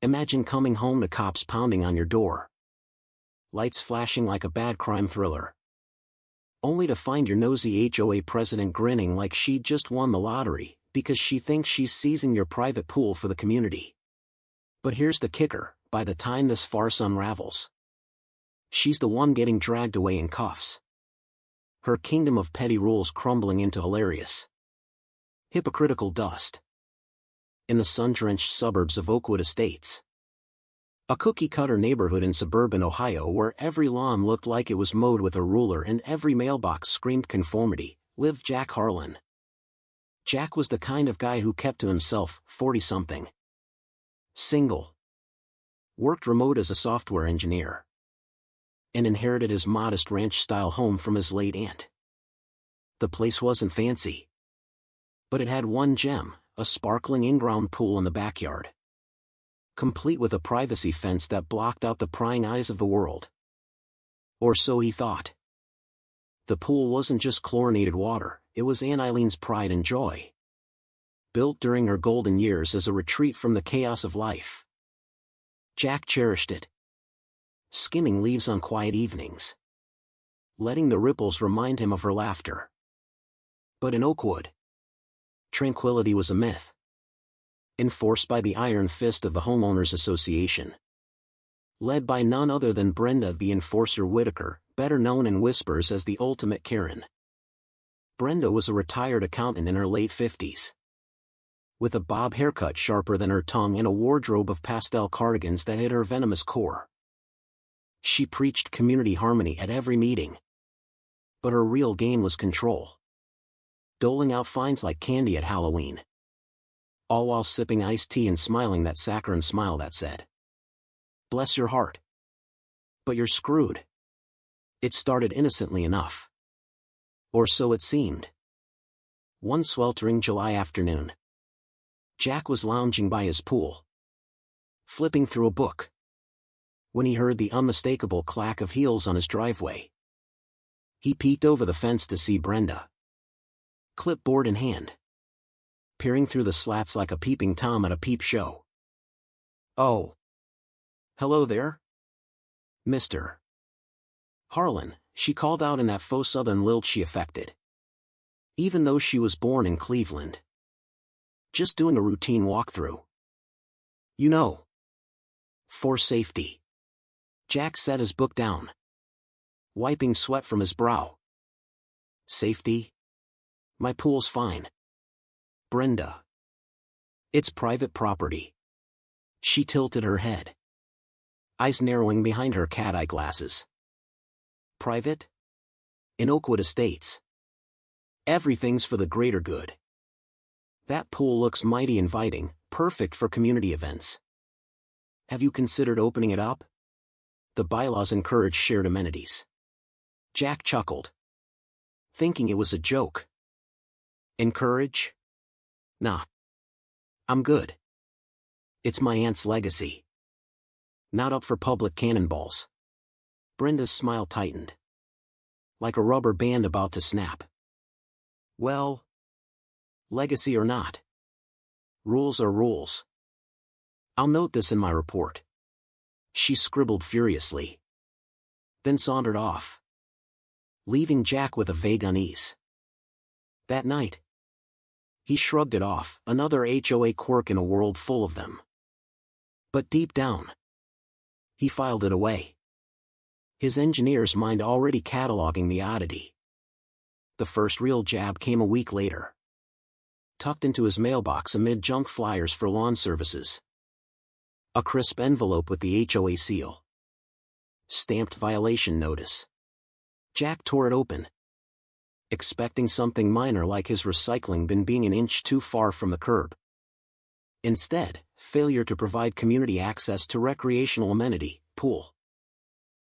Imagine coming home to cops pounding on your door. Lights flashing like a bad crime thriller. Only to find your nosy HOA president grinning like she'd just won the lottery, because she thinks she's seizing your private pool for the community. But here's the kicker, by the time this farce unravels, she's the one getting dragged away in cuffs. Her kingdom of petty rules crumbling into hilarious, hypocritical dust. In the sun-drenched suburbs of Oakwood Estates, a cookie-cutter neighborhood in suburban Ohio where every lawn looked like it was mowed with a ruler and every mailbox screamed conformity, lived Jack Harlan. Jack was the kind of guy who kept to himself, 40-something. Single. Worked remote as a software engineer. And inherited his modest ranch-style home from his late aunt. The place wasn't fancy. But it had one gem, a sparkling in-ground pool in the backyard, complete with a privacy fence that blocked out the prying eyes of the world. Or so he thought. The pool wasn't just chlorinated water, it was Aunt Eileen's pride and joy. Built during her golden years as a retreat from the chaos of life. Jack cherished it. Skimming leaves on quiet evenings. Letting the ripples remind him of her laughter. But in Oakwood, tranquility was a myth. Enforced by the iron fist of the Homeowners Association. Led by none other than Brenda the Enforcer Whitaker, better known in whispers as the ultimate Karen. Brenda was a retired accountant in her late 50s. With a bob haircut sharper than her tongue and a wardrobe of pastel cardigans that hid her venomous core. She preached community harmony at every meeting. But her real game was control. Doling out fines like candy at Halloween. All while sipping iced tea and smiling that saccharine smile that said, "Bless your heart. But you're screwed." It started innocently enough. Or so it seemed. One sweltering July afternoon, Jack was lounging by his pool, flipping through a book, when he heard the unmistakable clack of heels on his driveway. He peeked over the fence to see Brenda, clipboard in hand, peering through the slats like a peeping Tom at a peep show. "Oh. Hello there, Mr. Harlan," she called out in that faux southern lilt she affected. Even though she was born in Cleveland. "Just doing a routine walkthrough. You know. For safety." Jack set his book down, wiping sweat from his brow. "Safety? My pool's fine. Brenda. It's private property." She tilted her head, eyes narrowing behind her cat-eye glasses. "Private? In Oakwood Estates. Everything's for the greater good. That pool looks mighty inviting, perfect for community events. Have you considered opening it up? The bylaws encourage shared amenities." Jack chuckled, thinking it was a joke. "Encourage? Nah. I'm good. It's my aunt's legacy. Not up for public cannonballs." Brenda's smile tightened, like a rubber band about to snap. "Well, legacy or not, rules are rules. I'll note this in my report." She scribbled furiously, then sauntered off, leaving Jack with a vague unease. That night, he shrugged it off, another HOA quirk in a world full of them. But deep down, he filed it away. His engineer's mind already cataloging the oddity. The first real jab came a week later. Tucked into his mailbox amid junk flyers for lawn services. A crisp envelope with the HOA seal. Stamped violation notice. Jack tore it open, expecting something minor like his recycling bin being an inch too far from the curb. Instead, failure to provide community access to recreational amenity, pool.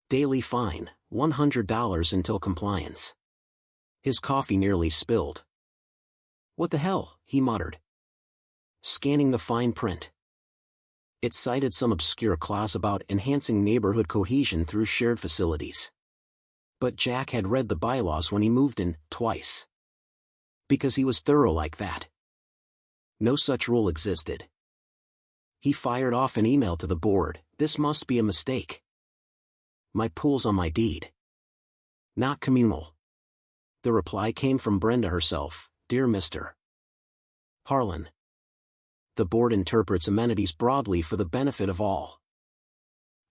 Daily fine, $100 until compliance. His coffee nearly spilled. "What the hell?" he muttered, scanning the fine print. It cited some obscure clause about enhancing neighborhood cohesion through shared facilities. But Jack had read the bylaws when he moved in, twice. Because he was thorough like that. No such rule existed. He fired off an email to the board. This must be a mistake. My pool's on my deed. Not communal. The reply came from Brenda herself. Dear Mr. Harlan. The board interprets amenities broadly for the benefit of all.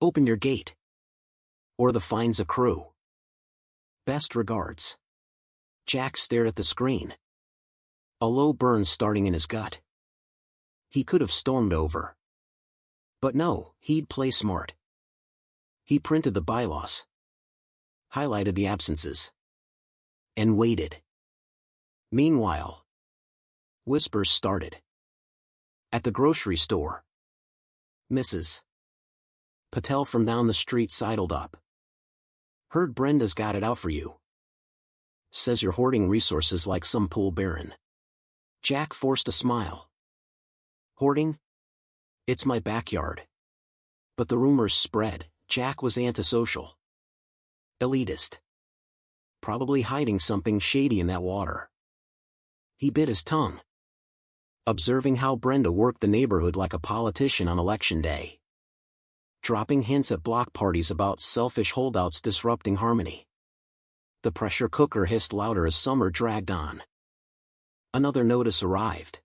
Open your gate, or the fines accrue. Best regards. Jack stared at the screen. A low burn starting in his gut. He could have stormed over. But no, he'd play smart. He printed the bylaws, highlighted the absences, and waited. Meanwhile, whispers started. At the grocery store, Mrs. Patel from down the street sidled up. Heard Brenda's got it out for you. Says you're hoarding resources like some pool baron. Jack forced a smile. Hoarding? It's my backyard. But the rumors spread. Jack was antisocial. Elitist. Probably hiding something shady in that water. He bit his tongue, observing how Brenda worked the neighborhood like a politician on election day. Dropping hints at block parties about selfish holdouts disrupting harmony. The pressure cooker hissed louder as summer dragged on. Another notice arrived.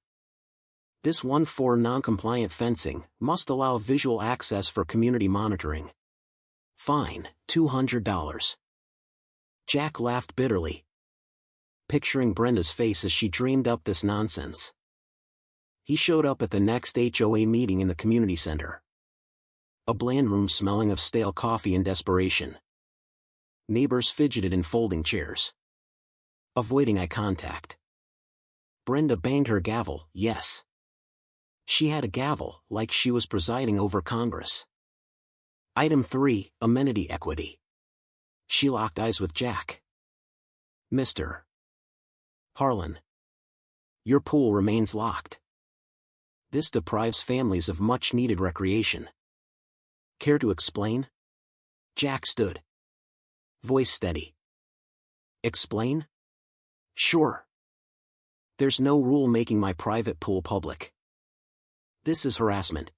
This one for non-compliant fencing must allow visual access for community monitoring. Fine, $200. Jack laughed bitterly, picturing Brenda's face as she dreamed up this nonsense. He showed up at the next HOA meeting in the community center. A bland room smelling of stale coffee and desperation. Neighbors fidgeted in folding chairs, avoiding eye contact. Brenda banged her gavel. Yes. She had a gavel, like she was presiding over Congress. Item 3, Amenity Equity. She locked eyes with Jack. Mr. Harlan. Your pool remains locked. This deprives families of much-needed recreation. Care to explain? Jack stood. Voice steady. Explain? Sure. There's no rule making my private pool public. This is harassment.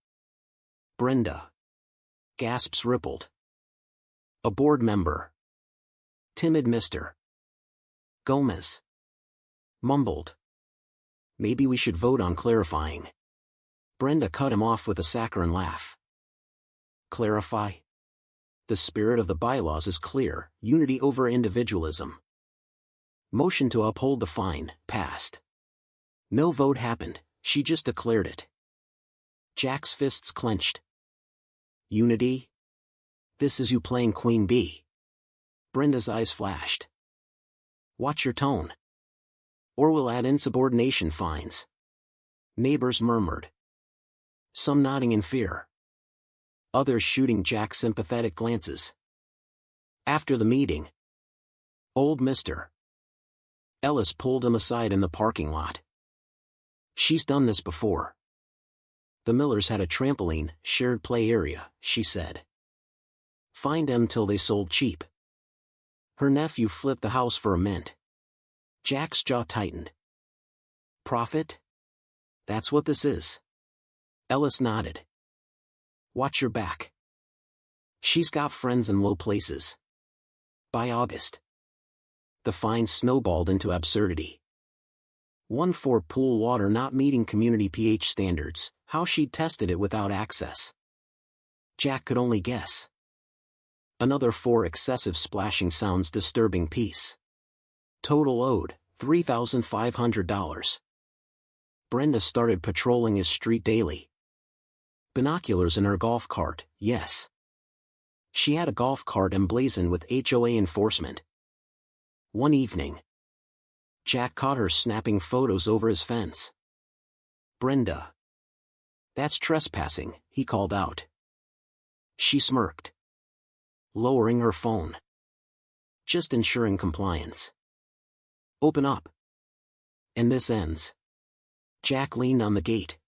Brenda. Gasps rippled. A board member. Timid Mr. Gomez. Mumbled. Maybe we should vote on clarifying. Brenda cut him off with a saccharine laugh. Clarify? The spirit of the bylaws is clear, unity over individualism. Motion to uphold the fine, passed. No vote happened, she just declared it. Jack's fists clenched. Unity? This is you playing Queen Bee. Brenda's eyes flashed. Watch your tone. Or we'll add insubordination fines. Neighbors murmured. Some nodding in fear. Others shooting Jack sympathetic glances. After the meeting, old Mr. Ellis pulled him aside in the parking lot. She's done this before. The Millers had a trampoline, shared play area, she said. Fined them till they sold cheap. Her nephew flipped the house for a mint. Jack's jaw tightened. Profit? That's what this is. Ellis nodded. Watch your back. She's got friends in low places. By August, the fine snowballed into absurdity. One for pool water not meeting community pH standards, how she'd tested it without access. Jack could only guess. Another for excessive splashing sounds disturbing peace. Total owed, $3,500. Brenda started patrolling his street daily. Binoculars in her golf cart, yes. She had a golf cart emblazoned with HOA enforcement. One evening, Jack caught her snapping photos over his fence. Brenda. That's trespassing, he called out. She smirked, lowering her phone. Just ensuring compliance. Open up. And this ends. Jack leaned on the gate.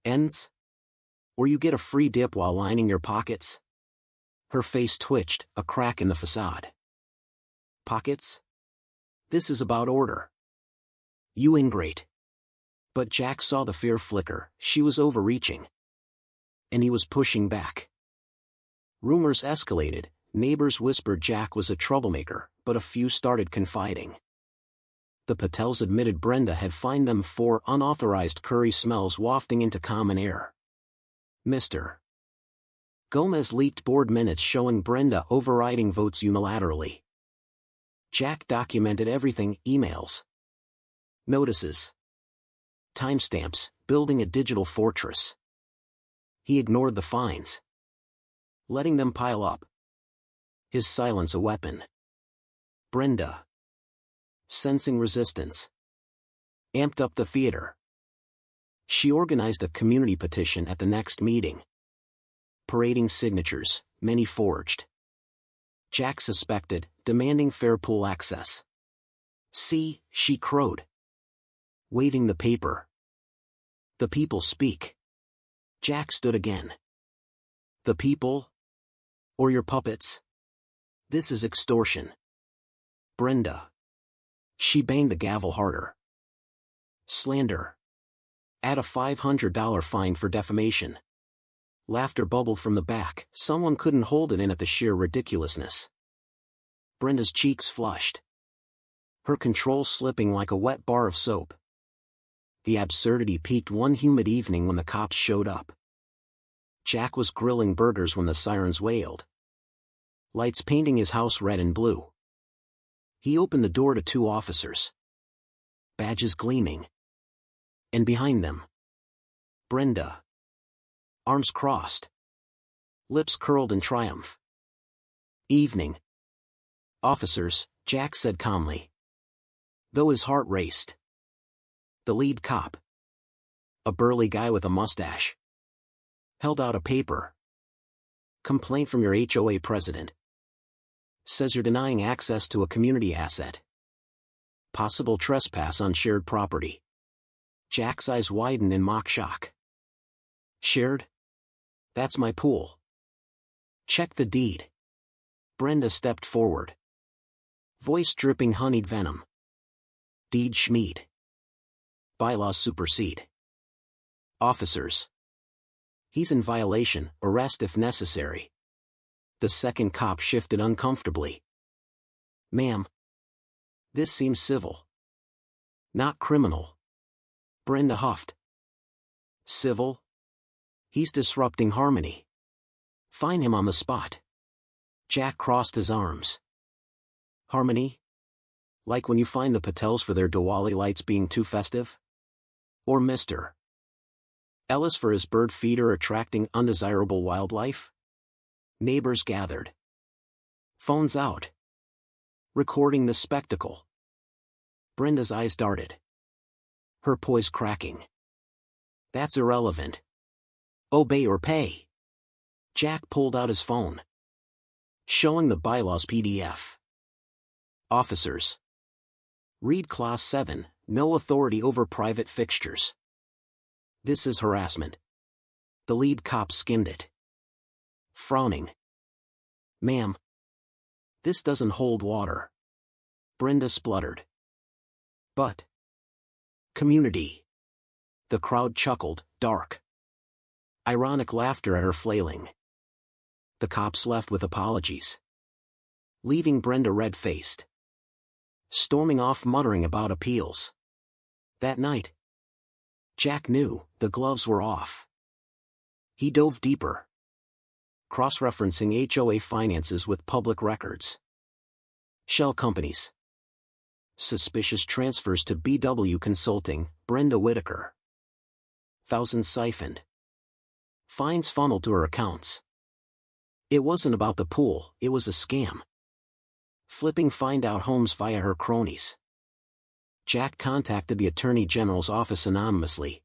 Ends? Or you get a free dip while lining your pockets? Her face twitched, a crack in the facade. Pockets? This is about order. You ingrate. But Jack saw the fear flicker, she was overreaching. and he was pushing back. Rumors escalated, neighbors whispered Jack was a troublemaker, but a few started confiding. The Patels admitted Brenda had fined them for unauthorized curry smells wafting into common air. Mr. Gomez leaked board minutes showing Brenda overriding votes unilaterally. Jack documented everything: emails, notices, timestamps, building a digital fortress. He ignored the fines, letting them pile up. His silence a weapon. Brenda, sensing resistance, amped up the theater. She organized a community petition at the next meeting, parading signatures, many forged. Jack suspected, demanding fair pool access. "See," she crowed, waving the paper. "The people speak." Jack stood again. "The people? Or your puppets? This is extortion." Brenda. She banged the gavel harder. "Slander. Add a $500 fine for defamation." Laughter bubbled from the back. Someone couldn't hold it in at the sheer ridiculousness. Brenda's cheeks flushed, her control slipping like a wet bar of soap. The absurdity peaked one humid evening when the cops showed up. Jack was grilling burgers when the sirens wailed, lights painting his house red and blue. He opened the door to two officers, badges gleaming. And behind them, Brenda, arms crossed, lips curled in triumph. "Evening, officers," Jack said calmly, though his heart raced. The lead cop, a burly guy with a mustache, held out a paper. "Complaint from your HOA president. Says you're denying access to a community asset. Possible trespass on shared property." Jack's eyes widened in mock shock. "Shared? That's my pool. Check the deed." Brenda stepped forward, voice dripping honeyed venom. "Deed Schmied. Bylaws supersede. Officers. He's in violation, arrest if necessary." The second cop shifted uncomfortably. "Ma'am, this seems civil, not criminal." Brenda huffed. "Civil? He's disrupting harmony. Fine him on the spot." Jack crossed his arms. "Harmony? Like when you find the Patels for their Diwali lights being too festive? Or Mr. Ellis for his bird feeder attracting undesirable wildlife?" Neighbors gathered, phones out, recording the spectacle. Brenda's eyes darted, her poise cracking. "That's irrelevant. Obey or pay." Jack pulled out his phone, showing the bylaws PDF. "Officers. Read Clause 7, no authority over private fixtures. This is harassment." The lead cop skimmed it, frowning. "Ma'am, this doesn't hold water." Brenda spluttered. "But community." The crowd chuckled, dark, ironic laughter at her flailing. The cops left with apologies, leaving Brenda red-faced, storming off muttering about appeals. That night, Jack knew the gloves were off. He dove deeper, cross-referencing HOA finances with public records, shell companies, suspicious transfers to BW Consulting, Brenda Whitaker, thousands siphoned, fines funneled to her accounts. It wasn't about the pool, it was a scam. Flipping find-out homes via her cronies. Jack contacted the Attorney General's office anonymously,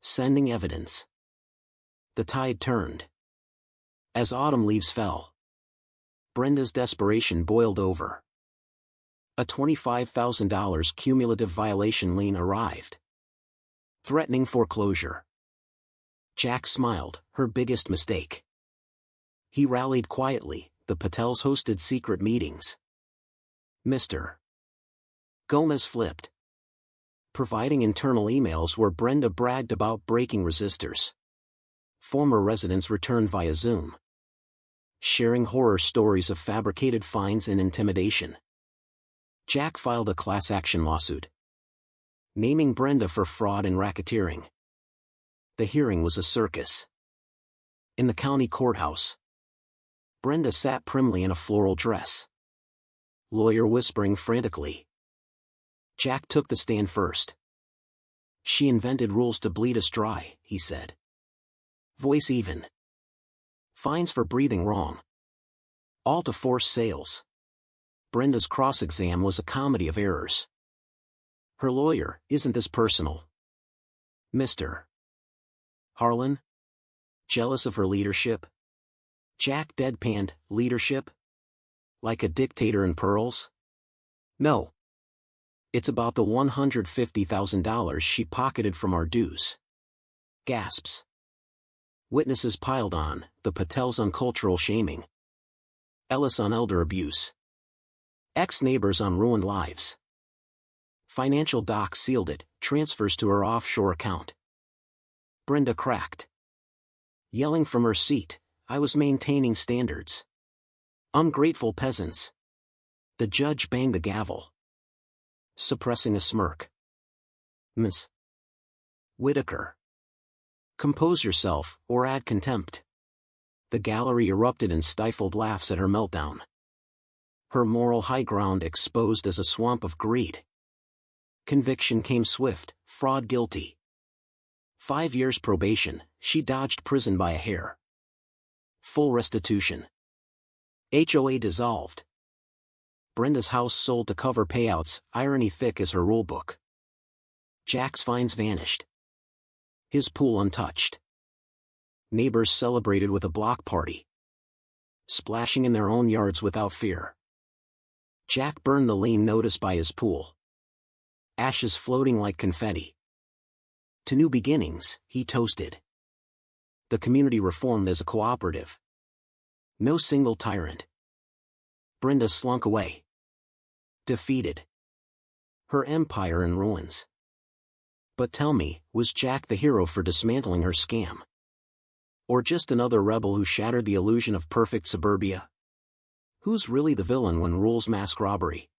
sending evidence. The tide turned. As autumn leaves fell, Brenda's desperation boiled over. A $25,000 cumulative violation lien arrived, threatening foreclosure. Jack smiled, her biggest mistake. He rallied quietly. The Patels hosted secret meetings. Mr. Gomez flipped, providing internal emails where Brenda bragged about breaking resistors, Former residents returned via Zoom, sharing horror stories of fabricated fines and intimidation. Jack filed a class action lawsuit, naming Brenda for fraud and racketeering. The hearing was a circus. In the county courthouse, Brenda sat primly in a floral dress, lawyer whispering frantically. Jack took the stand first. She invented rules to bleed us dry, he said. Voice even. Fines for breathing wrong. All to force sales. Brenda's cross-exam was a comedy of errors. Her lawyer, isn't this personal? Mr. Harlan? Jealous of her leadership? Jack deadpanned, leadership? Like a dictator in pearls? No. It's about the $150,000 she pocketed from our dues. Gasps. Witnesses piled on, the Patels on cultural shaming. Ellis on elder abuse. Ex-neighbors on ruined lives. Financial docs sealed it, transfers to her offshore account. Brenda cracked. Yelling from her seat, I was maintaining standards. Ungrateful peasants. The judge banged the gavel, suppressing a smirk. Miss Whitaker. Compose yourself, or add contempt. The gallery erupted in stifled laughs at her meltdown. Her moral high ground exposed as a swamp of greed. Conviction came swift, fraud guilty. 5 years probation, she dodged prison by a hair. Full restitution. HOA dissolved. Brenda's house sold to cover payouts, irony thick as her rulebook. Jack's fines vanished. His pool untouched. Neighbors celebrated with a block party, splashing in their own yards without fear. Jack burned the lien notice by his pool, ashes floating like confetti. To new beginnings, he toasted. The community reformed as a cooperative. No single tyrant. Brenda slunk away, defeated. Her empire in ruins. But tell me, was Jack the hero for dismantling her scam? Or just another rebel who shattered the illusion of perfect suburbia? Who's really the villain when rules mask robbery?